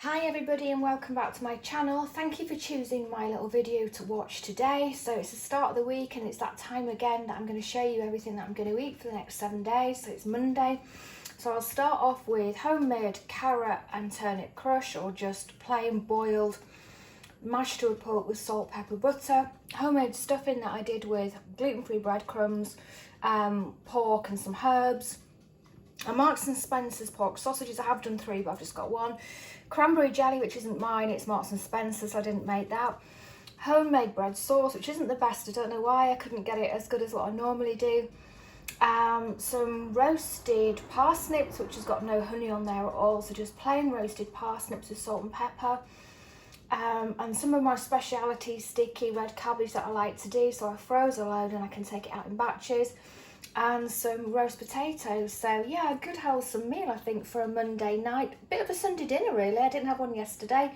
Hi everybody and welcome back to my channel. Thank you for choosing my little video to watch today. So it's the start of the week and it's that time again that I'm going to show you everything that I'm going to eat for the next 7 days. So it's Monday. So I'll start off with homemade carrot and turnip crush, or just plain boiled mashed to a pulp with salt, pepper, butter. Homemade stuffing that I did with gluten-free breadcrumbs, pork and some herbs. A Marks and Spencer's pork sausages. I have done 3 but I've just got 1. Cranberry jelly, which isn't mine, it's Marks and Spencer's, so I didn't make that. Homemade bread sauce, which isn't the best, I don't know why I couldn't get it as good as what I normally do. Some roasted parsnips, which has got no honey on there at all, so just plain roasted parsnips with salt and pepper. And some of my speciality sticky red cabbage that I like to do, so I froze a load and I can take it out in batches. And some roast potatoes. So yeah, a good wholesome meal I think for a Monday night. Bit of a Sunday dinner really, I didn't have one yesterday.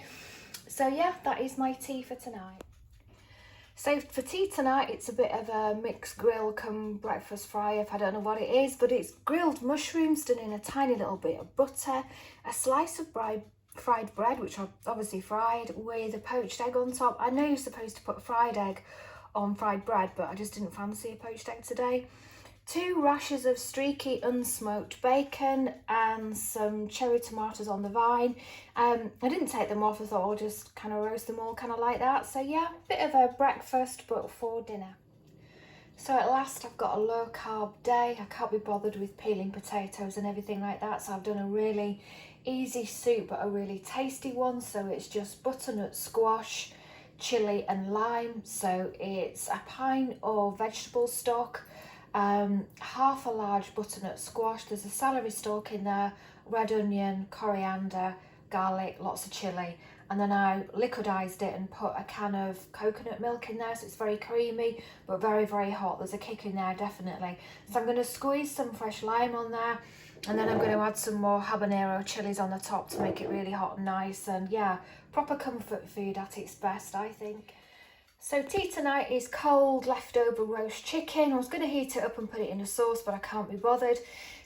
So yeah, that is my tea for tonight. So for tea tonight, it's a bit of a mixed grill come breakfast fry-off. I don't know what it is, but it's grilled mushrooms done in a tiny little bit of butter, a slice of fried bread, which I've obviously fried, with a poached egg on top. I know you're supposed to put fried egg on fried bread, but I just didn't fancy a poached egg today. 2 rashers of streaky unsmoked bacon and some cherry tomatoes on the vine. I didn't take them off, I thought I'll just kind of roast them all kind of like that. So yeah, bit of a breakfast but for dinner. So at last I've got a low carb day. I can't be bothered with peeling potatoes and everything like that, so I've done a really easy soup but a really tasty one. So it's just butternut squash, chilli and lime. So it's a pint of vegetable stock, half a large butternut squash, there's a celery stalk in there, red onion, coriander, garlic, lots of chilli, and then I liquidized it and put a can of coconut milk in there, so it's very creamy but very, very hot. There's a kick in there definitely. So I'm going to squeeze some fresh lime on there, and then I'm going to add some more habanero chilies on the top to make it really hot and nice. And yeah, proper comfort food at its best, I think. So tea tonight is cold leftover roast chicken. I was going to heat it up and put it in a sauce, but I can't be bothered.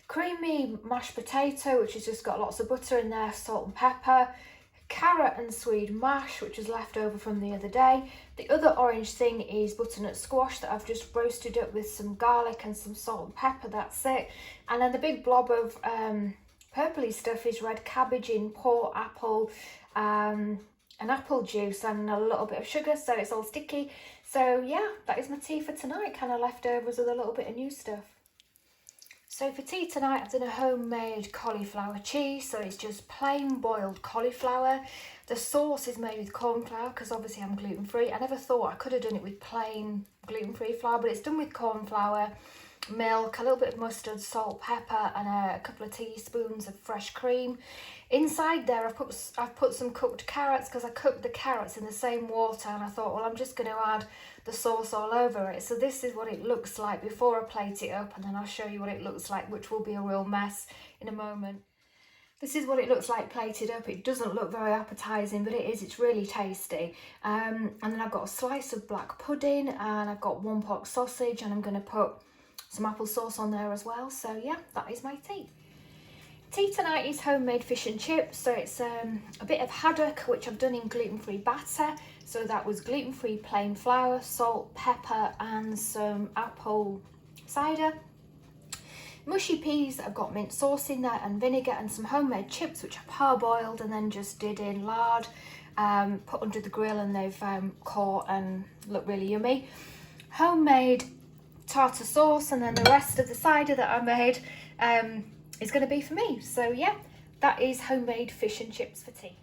Creamy mashed potato, which has just got lots of butter in there, salt and pepper. Carrot and swede mash, which was left over from the other day. The other orange thing is butternut squash that I've just roasted up with some garlic and some salt and pepper, that's it. And then the big blob of purpley stuff is red cabbage in port, apple, an apple juice and a little bit of sugar, so it's all sticky. So yeah, that is my tea for tonight, kind of leftovers with a little bit of new stuff. So for tea tonight, I've done a homemade cauliflower cheese, so it's just plain boiled cauliflower. The sauce is made with corn flour because obviously I'm gluten-free. I never thought I could have done it with plain gluten-free flour, but it's done with corn flour, milk, a little bit of mustard, salt, pepper, and a couple of teaspoons of fresh cream. Inside there I've put some cooked carrots because I cooked the carrots in the same water, and I thought, well, I'm just going to add the sauce all over it. So this is what it looks like before I plate it up, and then I'll show you what it looks like, which will be a real mess in a moment. This is what it looks like plated up. It doesn't look very appetizing, but it is. It's really tasty. And then I've got a slice of black pudding, and I've got 1 pork sausage, and I'm going to put some applesauce on there as well. So yeah, that is my tea. Tea tonight is homemade fish and chips. So it's a bit of haddock, which I've done in gluten-free batter. So that was gluten-free plain flour, salt, pepper, and some apple cider. Mushy peas that I've got mint sauce in there and vinegar, and some homemade chips which I parboiled and then just did in lard, put under the grill, and they've caught and look really yummy. Homemade tartar sauce, and then the rest of the cider that I made is going to be for me. So yeah, that is homemade fish and chips for tea.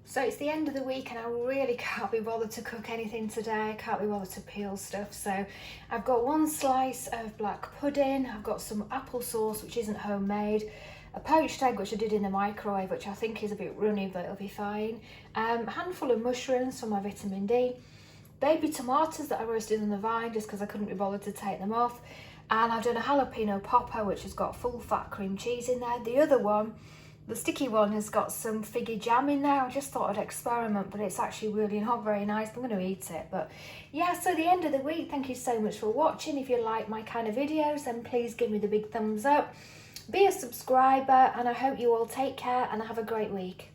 So it's the end of the week and I really can't be bothered to cook anything today. I can't be bothered to peel stuff. So I've got 1 slice of black pudding. I've got some applesauce, which isn't homemade. A poached egg, which I did in the microwave, which I think is a bit runny, but it'll be fine. A handful of mushrooms for my vitamin D. Baby tomatoes that I roasted on the vine just because I couldn't be bothered to take them off. And I've done a jalapeno popper, which has got full fat cream cheese in there. The other one, the sticky one, has got some figgy jam in there. I just thought I'd experiment, but it's actually really not very nice. I'm going to eat it. But yeah, so the end of the week. Thank you so much for watching. If you like my kind of videos, then please give me the big thumbs up. Be a subscriber, and I hope you all take care and have a great week.